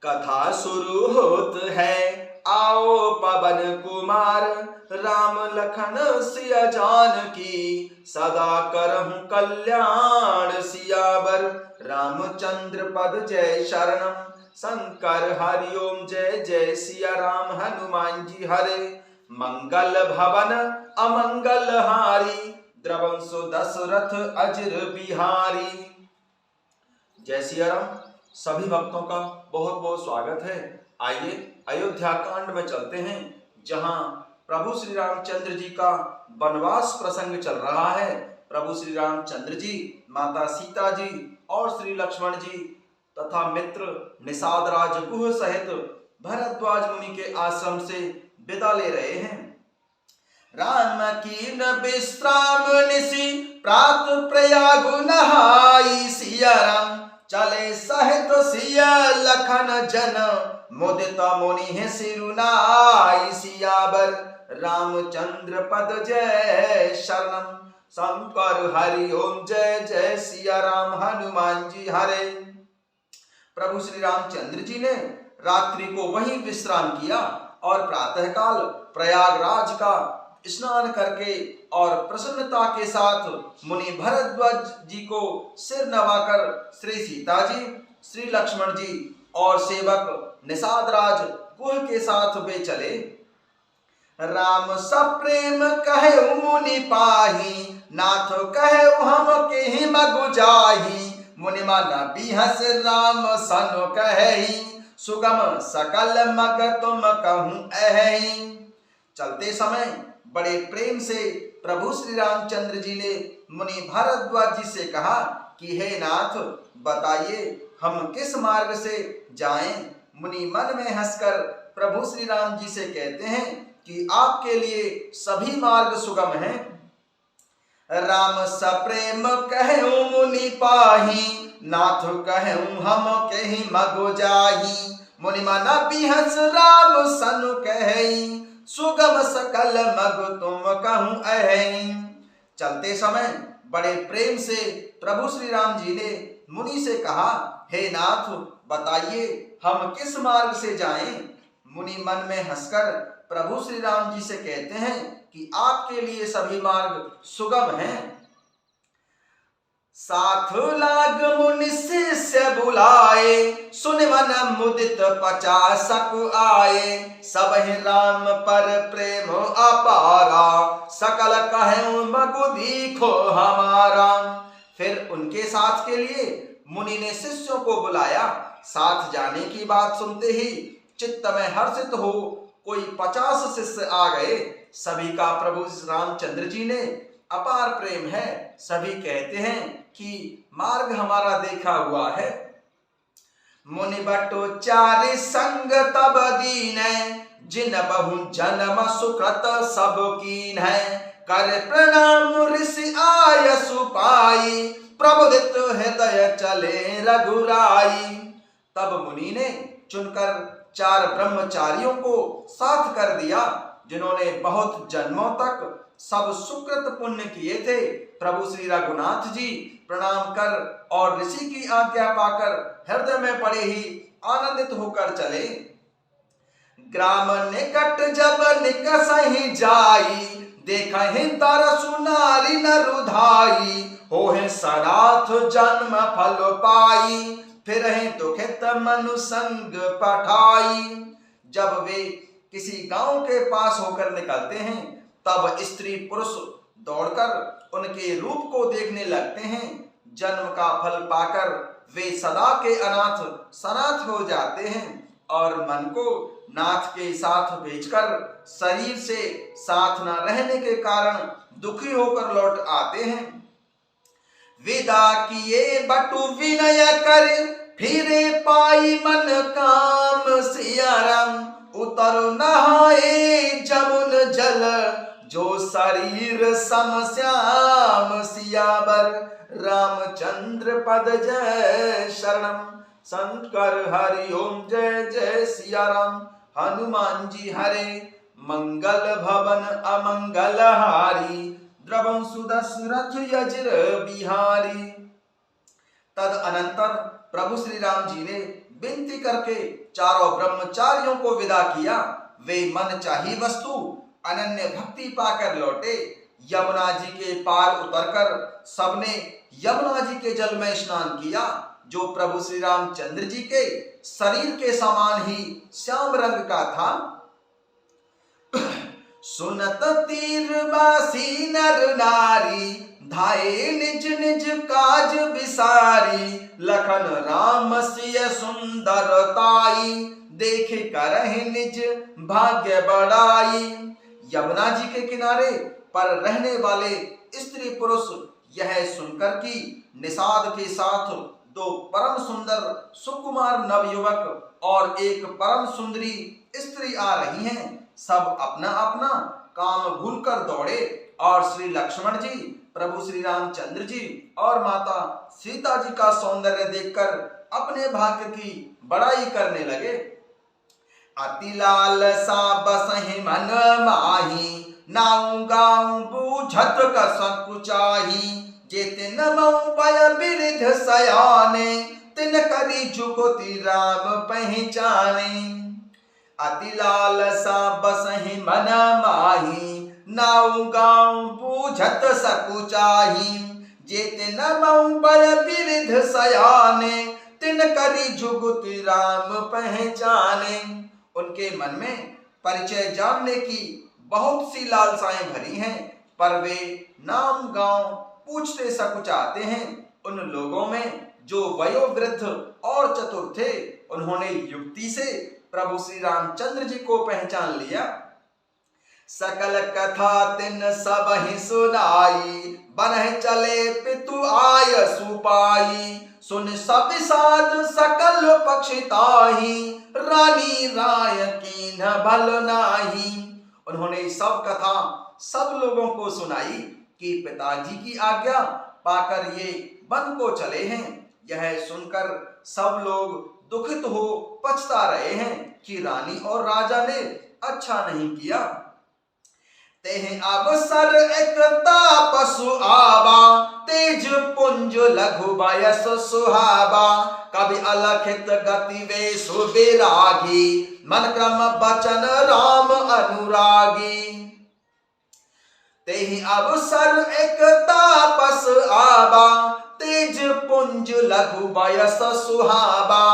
कथा शुरू होत है, आओ पवन कुमार, राम लखन सिया जानकी, सदा करहु कल्याण सियावर। रामचंद्र पद जय शरणम, शंकर हरि ओम जय जय सिया राम। हनुमान जी हरे, मंगल भवन अमंगल हारी, द्रवंशु दशरथ अजर बिहारी। जय सिया राम। सभी भक्तों का बहुत बहुत स्वागत है। आइए अयोध्या कांड में चलते हैं, जहां प्रभु श्री रामचंद्र जी का वनवास प्रसंग चल रहा है। प्रभु श्री रामचंद्र जी, माता सीता जी और श्री लक्ष्मण जी तथा मित्र निषाद राज गुह सहित भरद्वाज मुनि के आश्रम से विदा ले रहे हैं। राम कीन विश्राम निशि, प्रात प्रयाग नहाई, सिया राम चले सहित सिया लखन जन, मुदित मुनि सिरुनाई, सियावर। रामचंद्र पद जय शरणम, शंकर हरि ओम जय जय सिया राम। हनुमान जी हरे। प्रभु श्री रामचंद्र जी ने रात्रि को वहीं विश्राम किया और प्रातःकाल प्रयागराज का स्नान करके और प्रसन्नता के साथ मुनि भरद्वाज जी को सिर नवाकर श्री सीता जी, श्री लक्ष्मण जी और सेवक निषाद राज गुह के साथ वे चले। राम सप्रेम कहे मुनि पाही, नाथ कहे हम के मगु जाही, मुनि मन बिहस राम सन कही, सुगम सकल मग तुम कहूँ अहि। चलते समय बड़े प्रेम से प्रभु श्री रामचंद्र जी ने मुनि भरद्वाज जी से कहा कि हे नाथ, बताइए हम किस मार्ग से जाएं। मुनि मन में हंसकर प्रभु श्री राम जी से कहते हैं कि आपके लिए सभी मार्ग सुगम हैं। राम सप्रेम कहूँ मुनि पाही, नाथ कहूँ हम कहीं मगो जाही, मुनि मन बिहस राम सन कही, सुगम सकल मग तुम कहूँ अहि। चलते समय बड़े प्रेम से प्रभु श्री राम जी ने मुनि से कहा, हे नाथ, बताइए हम किस मार्ग से जाएं। मुनि मन में हंसकर प्रभु श्री राम जी से कहते हैं कि आपके लिए सभी मार्ग सुगम हैं। साथ लाग मुनि शिष्य बुलाए, सुन मन मुदित 50 आए, सब राम पर प्रेम अपारा, सकल कहूँ मगु दीखो हमारा। फिर उनके साथ के लिए मुनि ने शिष्यों को बुलाया। साथ जाने की बात सुनते ही चित्त में हर्षित हो कोई 50 शिष्य आ गए। सभी का प्रभु रामचंद्र जी ने अपार प्रेम है। सभी कहते हैं कि मार्ग हमारा देखा हुआ है। मुनि बटो चारि संग तब दीन, जिन बहु जन्म सुकृत सब कीन है, कर प्रणाम ऋषि आय सुपाई, प्रबुदित हृदय चले रघुराई। तब मुनि ने चुनकर 4 ब्रह्मचारियों को साथ कर दिया, जिन्होंने बहुत जन्मों तक सब सुकृत पुण्य किए थे। प्रभु श्री रघुनाथ जी प्रणाम कर और ऋषि की आज्ञा पाकर हृदय में पड़े ही आनंदित होकर चले। ग्राम निकट जब निकसहि जाई, देखहि तरसु नारी नरुधाई, होहि सनाथ जन्म फल पाई, फिरहि दुखित मनु संग पठाई। जब वे किसी गांव के पास होकर निकलते हैं, तब स्त्री पुरुष दौड़कर उनके रूप को देखने लगते हैं। जन्म का फल पाकर वे सदा के अनाथ सनाथ हो जाते हैं और मन को नाथ के साथ भेजकर शरीर से साथ न रहने के कारण दुखी होकर लौट आते हैं। विदा किए बटु विनय कर, फिरे पाई मन काम, सिया राम उतर नहाए जमुन जल, जो शरीर सम श्याम, सियावर। रामचंद्र पद जय शरणम, शंकर हरि ओम जय जय सिया राम। हनुमान जी हरे, मंगल भवन अमंगल हारी, द्रवंशु दशरथ अजर बिहारी। तद अनंतर प्रभु श्री राम जी ने विनती करके चारों ब्रह्मचारियों को विदा किया। वे मन चाही वस्तु अनन्य भक्ति पाकर लौटे। यमुना जी के पार उतरकर सबने यमुना जी के जल में स्नान किया, जो प्रभु श्री रामचंद्र जी के शरीर के समान ही श्याम रंग का था। सुनत तीरबासी नर नारी, धाये निज निज काज बिसारी। लखन राम सिय सुंदरताई, देखे करहि निज भाग्य बढ़ाई। यमुना जी के किनारे पर रहने वाले स्त्री पुरुष यह सुनकर कि निषाद के साथ दो परम सुंदर सुकुमार नवयुवक और एक परम सुंदरी स्त्री आ रही हैं, सब अपना अपना काम भूलकर दौड़े और श्री लक्ष्मण जी, प्रभु श्री रामचंद्र जी और माता सीता जी का सौंदर्य देखकर अपने भाग्य की बड़ाई करने लगे। अति लालसा बसहि मन माही, नाऊ गाऊ बूझत कसकुचाही। जेतिन मऊ पय बिरिध सयाने, तिन करी जुगति राम पहचाने। अति लालसा बसहि मन माही, नाऊ गाऊ बूझत सकुचाही। जेतिन मऊ पय बिरिध सयाने, तिन करी जुगति राम पहचाने। उनके मन में परिचय जानने की बहुत सी लालसाएं भरी हैं, पर वे नाम गांव पूछते सकुचाते हैं। उन लोगों में जो वयोवृद्ध और चतुर थे, उन्होंने युक्ति से प्रभु श्री रामचंद्र जी को पहचान लिया। सकल कथा तिन सबहि सुनाई, बनहि चले पितु आय सुपाई। सुन सब साध सकल पक्षिताही, रानी राय कीन भल नाही। उन्होंने सब कथा सब लोगों को सुनाई कि पिताजी की आज्ञा पाकर ये वन को चले हैं। यह सुनकर सब लोग दुखित हो पछता रहे हैं कि रानी और राजा ने अच्छा नहीं किया। तेह अवसर एक तापसु आबा, तेज पुंज लघु बयस सुहाबा। कवि अलखित गति वेशु विरागी, मन क्रम बचन राम अनुरागी। तेहि अवसर एक तापस आबा, तेज पुंज लघु बयस सुहाबा।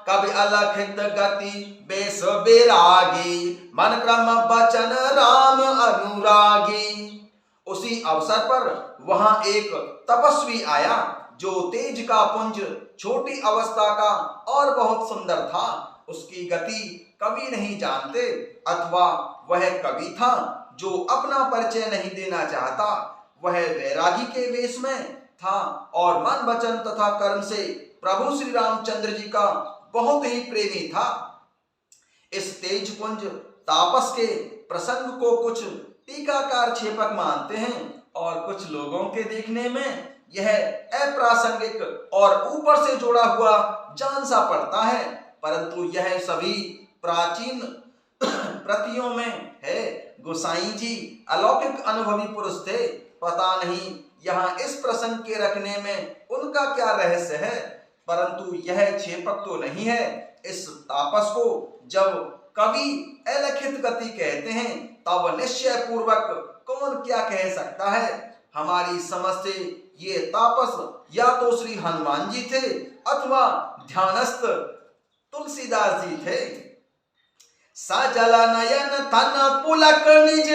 कवि अलखित गति बेस विरागी, मन क्रम बचन राम अनुरागी। उसी अवसर पर वहां एक तपस्वी आया, जो तेज का पुंज, छोटी अवस्था का और बहुत सुंदर था। उसकी गति कवि नहीं जानते, अथवा वह कवि था जो अपना परिचय नहीं देना चाहता। वह वैरागी के वेश में था और मन वचन तथा कर्म से प्रभु श्री रामचंद्र जी का बहुत ही प्रेमी था। इस तेज पुंज तापस के प्रसंग को कुछ टीकाकार क्षेपक मानते हैं और कुछ लोगों के देखने में यह अप्रासंगिक और ऊपर से जोड़ा हुआ जान सा पड़ता है, परंतु यह सभी प्राचीन प्रतियों में है। गोसाई जी अलौकिक अनुभवी पुरुष थे, पता नहीं यहाँ इस प्रसंग के रखने में उनका क्या रहस्य है, परंतु यह क्षेपक तो नहीं है। इस तापस को जब कवि अलखित गति कहते हैं, तब निश्चय पूर्वक कौन क्या कह सकता है। हमारी समझ से ये तापस या तो श्री हनुमान जी थे अथवा ध्यानस्थ तुलसीदास जी थे। सजल नयन तन पुलक निज,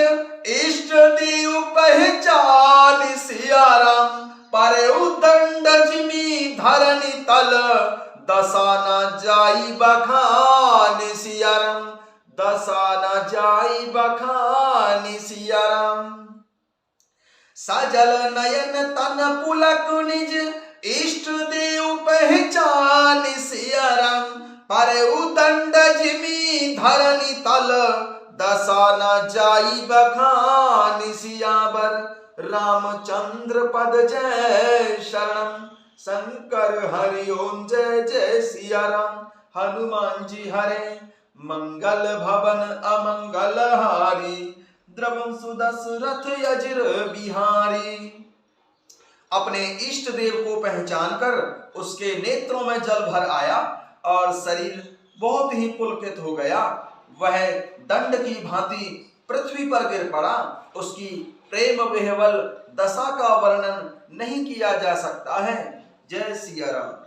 इष्ट देव पहचान सिया राम। परे उदंड जिमी धरनी तल, दशा न जाई बखान सिया राम। दशा न जाई बखान सिया राम। सजल नयन तन पुलक निज, इष्ट देव पहचान सिया राम। पर उदंड जिमी धरनी तल, दशा न जाई बखान सियावर। रामचंद्र पद जय शरणम, शंकर हरि ओम जय जय सिया राम। हनुमान जी हरे मंगल भवन अमंगल हारी, द्रवं सुदशरथ अजिर बिहारी। अपने इष्ट देव को पहचान कर उसके नेत्रों में जल भर आया और शरीर बहुत ही पुलकित हो गया। वह दंड की भांति पृथ्वी पर गिर पड़ा। उसकी प्रेम विह्वल दशा का वर्णन नहीं किया जा सकता है। जय सिया राम।